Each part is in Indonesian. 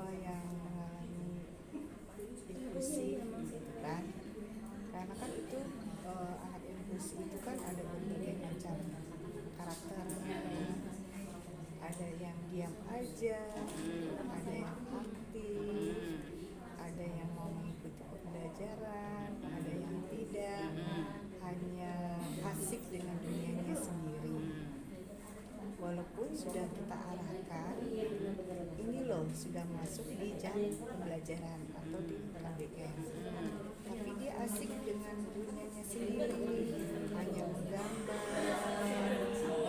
tua yang mengalami inklusi gitu kan, karena kan itu anak inklusi itu kan ada berbagai macam karakternya, ada yang diam aja, ada yang aktif, ada yang mau mengikuti pembelajaran, ada yang tidak, hanya asik dengan dunianya sendiri. Walaupun sudah kita arahkan, ini loh sudah masuk di jam pembelajaran atau di KBM, tapi dia asik dengan dunianya sendiri, hanya menggambar,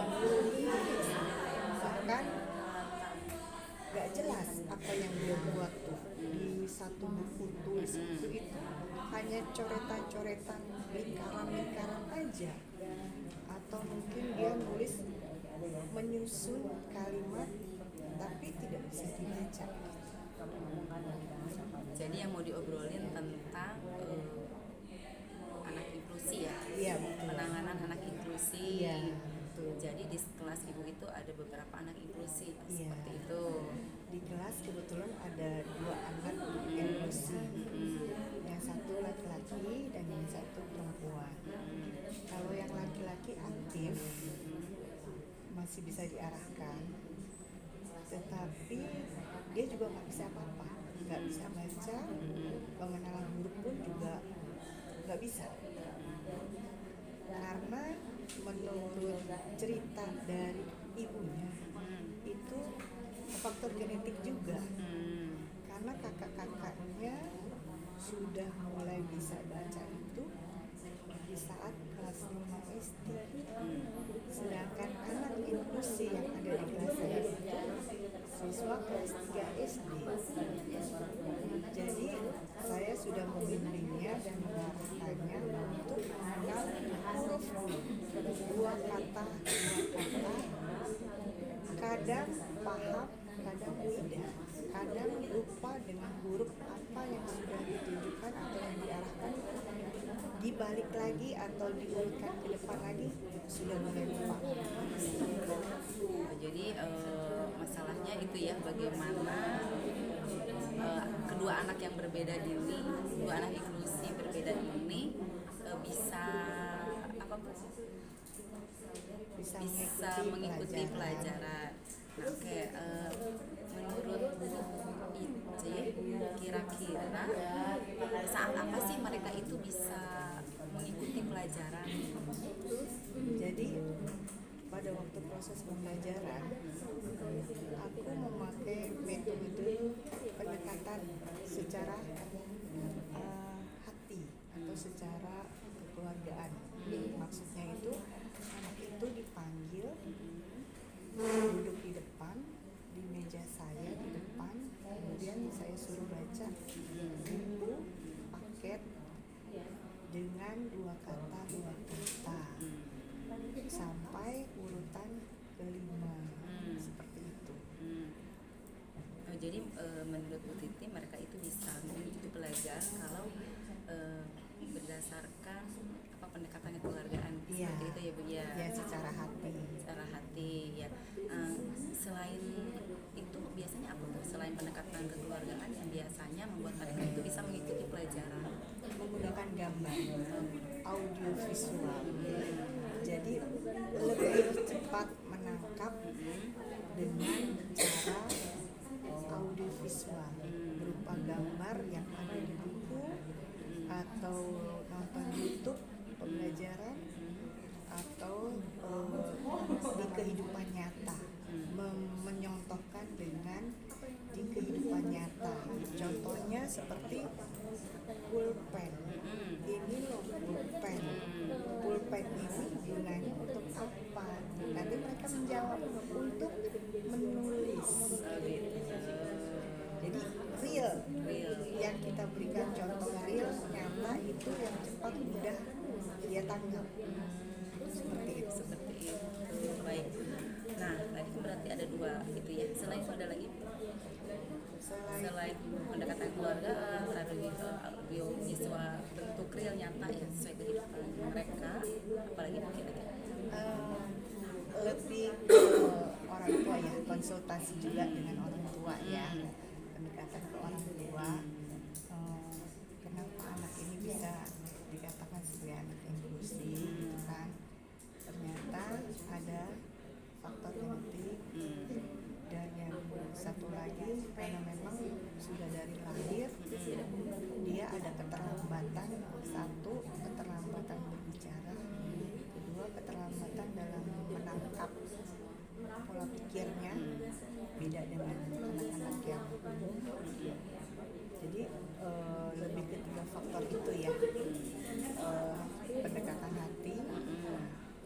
menulis, bahkan gak jelas apa yang dia buat tuh di satu buku tulis itu hanya coretan-coretan lingkaran-lingkaran aja, atau mungkin dia nulis menyusun kalimat tapi tidak bisa dibaca. Jadi yang mau diobrolin tentang anak inklusi ya? Iya, betul. Penanganan anak inklusi. Iya, betul. Jadi di kelas ibu itu ada beberapa anak inklusi, Iya. seperti itu. Di kelas kebetulan ada 2 anak inklusi, yang satu laki-laki dan yang satu perempuan. Kalau yang laki-laki aktif masih bisa diarahkan, tetapi dia juga nggak bisa apa-apa, nggak bisa baca, pengenalan huruf pun juga nggak bisa, karena menurut cerita dari ibunya itu faktor genetik juga, karena kakak-kakaknya sudah mulai bisa baca itu di saat kelas 5 SD, sedangkan anak inklusi yang ada di kelas saya itu siswa kelas 3 SD. Jadi saya sudah membimbingnya dan mengarahkannya untuk mengenal huruf dua kata, kadang paham, kadang tidak, kadang lupa dengan huruf apa yang sudah ditunjukkan atau yang diarahkan, dibalik lagi atau diurutkan ke depan lagi sudah mulai lupa. Jadi masalahnya itu ya, bagaimana kedua anak yang berbeda ini, dua anak inklusi berbeda ini bisa mengikuti pelajaran. Nah, oke, menurut Ice, kira-kira saat apa sih mereka itu bisa mengikuti pelajaran? Jadi pada waktu proses pembelajaran, aku memakai metode pendekatan secara hati atau secara kekeluargaan. Maksudnya itu anak itu dipanggil, duduk di depan, di meja saya di depan, kemudian saya suruh baca buku paket dengan 2 kata sampai urutan kelima, seperti itu. Jadi menurut Bu Titi mereka itu bisa mengikuti pelajaran kalau berdasarkan pendekatan kekeluargaan, seperti itu ya Bu ya. Ya, secara hati ya. Selain itu biasanya apa tuh, selain pendekatan kekeluargaan yang biasanya membuat mereka itu bisa mengikuti pelajaran? Menggunakan gambar, audio visual. Jadi lebih cepat menangkap dengan cara audio visual berupa gambar yang ada di buku atau nonton YouTube pembelajaran, atau di kehidupan nyata, menyontohkan dengan di kehidupan nyata. Contohnya seperti pulpen. Ini loh pulpen. Pulpen ini gunanya untuk apa? Nanti mereka menjawab untuk menulis. Jadi real yang kita berikan contoh real nyata itu yang cepat mudah dia tanggap. Seperti itu. Baik. Nah, tadi berarti ada 2 itu ya. Selain itu ada lagi? Selain pendekatan keluarga, ada audio visual bentuk real nyata ya sesuai kehidupan mereka, apalagi mungkin lebih ke orang tua ya, konsultasi juga dengan orang tua ya, pendekatan pendekatan ke orang tua, kenapa anak ini bisa dikatakan sebagai anak inklusi gitu kan. Ternyata ada faktor genetik, dan yang satu lagi karena memang sudah dari lahir dia ada keterlambatan, satu keterlambatan berbicara, kedua keterlambatan dalam menangkap pola pikirnya, beda dengan anak-anak yang umum. Jadi lebih ke tiga faktor itu ya, pendekatan hati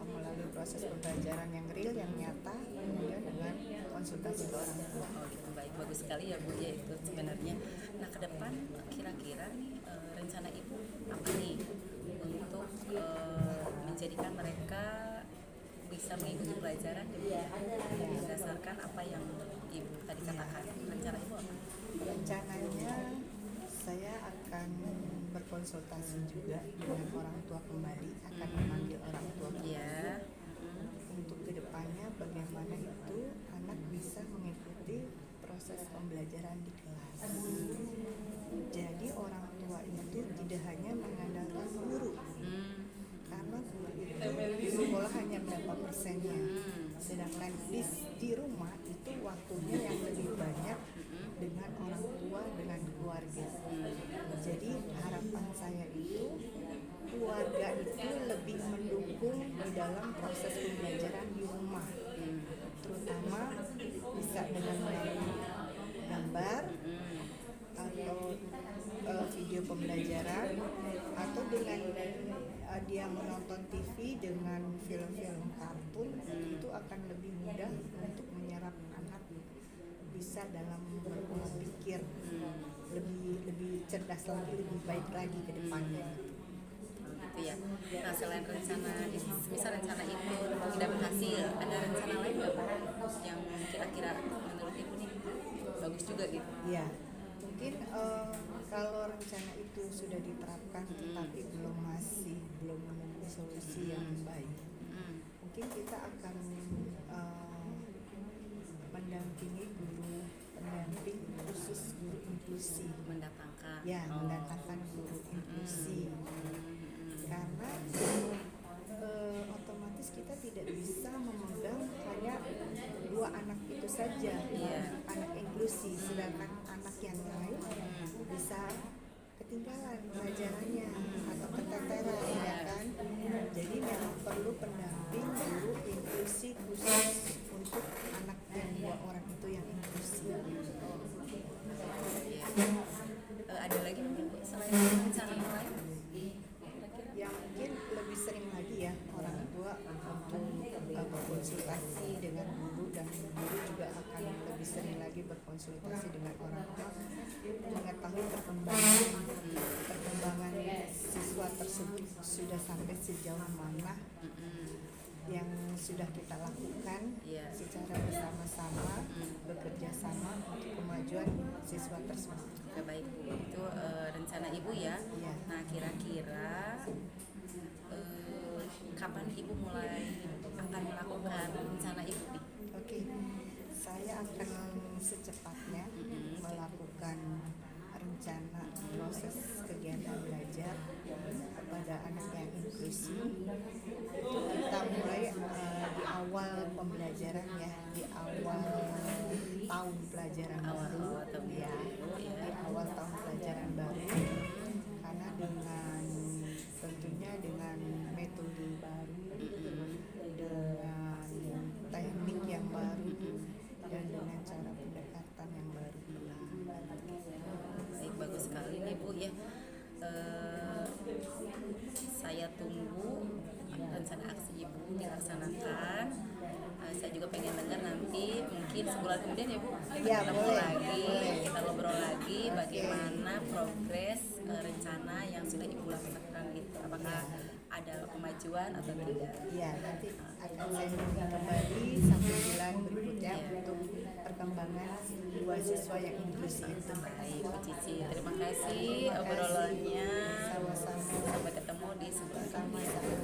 melalui proses pembelajaran yang real, yang nyata, kemudian dengan konsultasi ke orang tua. Oh gitu, baik, bagus sekali ya Bu ya itu sebenarnya. Nah ke depan kira-kira nih rencana Ibu apa nih untuk menjadikan mereka bisa mengikuti pelajaran berdasarkan apa yang Ibu tadi katakan. Rencana Ibu apa? Rencananya saya akan berkonsultasi juga dengan orang tua kembali, akan memanggil orang tua kembali untuk kedepannya bagaimana itu anak bisa mengikuti proses pembelajaran di kelas. Jadi orang tua itu tidak hanya mengandalkan guru, karena guru itu di sekolah hanya berapa persennya, sedangkan di rumah itu waktunya yang lebih banyak dengan orang tua, dengan keluarga. Jadi harapan saya itu keluarga itu lebih mendukung di dalam proses pembelajaran di rumah, terutama bisa dengan melalui gambar atau video pembelajaran, atau dengan dia menonton TV dengan film-film kartun, itu akan lebih mudah untuk menyerap anak bisa dalam berpola pikir lebih cerdas lagi, lebih baik lagi ke depannya. Gitu ya. Nah selain rencana, misal rencana itu tidak berhasil, ada rencana lain nggak Pak yang kira-kira menurut Ibu nih bagus juga gitu? Ya, mungkin kalau rencana itu sudah diterapkan tetapi belum menunggu solusi yang baik, mungkin kita akan mendampingi guru pendamping khusus guru inklusi, mendatangkan guru inklusi, karena otomatis kita tidak bisa memegang hanya 2 anak itu saja, anak inklusi, sedangkan anak yang lain bisa ketinggalan pelajarannya atau keteteran, ya kan. Jadi memang perlu pendamping guru inklusi khusus untuk anak yang 2 orang itu yang inklusi. Ada lagi mungkin selain rencana yang lain? Yang mungkin lebih sering lagi ya orang tua untuk berkonsultasi dengan guru, dan guru juga akan lebih sering lagi berkonsultasi dengan orang tua, mengetahui perkembangan siswa tersebut sudah sampai sejauh mana yang sudah kita lakukan secara bersama-sama, bekerja sama untuk kemajuan siswa tersebut. Baik Bu, itu rencana Ibu ya. Nah kira-kira kapan Ibu mulai akan melakukan rencana Ibu nih? Oke, saya akan secepatnya melakukan rencana proses kegiatan belajar kepada anak yang inklusi. Itu kita mulai di awal pembelajaran ya, di awal tahun pelajaran baru ya, di awal tahun pelajaran baru, karena dengan tentunya dengan metode baru, dengan teknik yang baru, dan dengan cara pendekatan yang baru. Baik, bagus sekali nih Bu ya. Saya tunggu rencana aksi Ibu dilaksanakan. Saya juga pengen dengar nanti mungkin sebulan kemudian ya Bu, kita ketemu lagi, kita ngobrol lagi bagaimana progres rencana yang sudah Ibu laksanakan itu, apakah ada kemajuan atau tidak. Ya, nanti akan saya hubungi kembali sampai bulan berikutnya untuk perkembangan 2 siswa yang inklusi itu. Baik, Bu Cici, terima kasih obrolannya. Sama-sama. Sampai ketemu di sebulan. Sama-sama.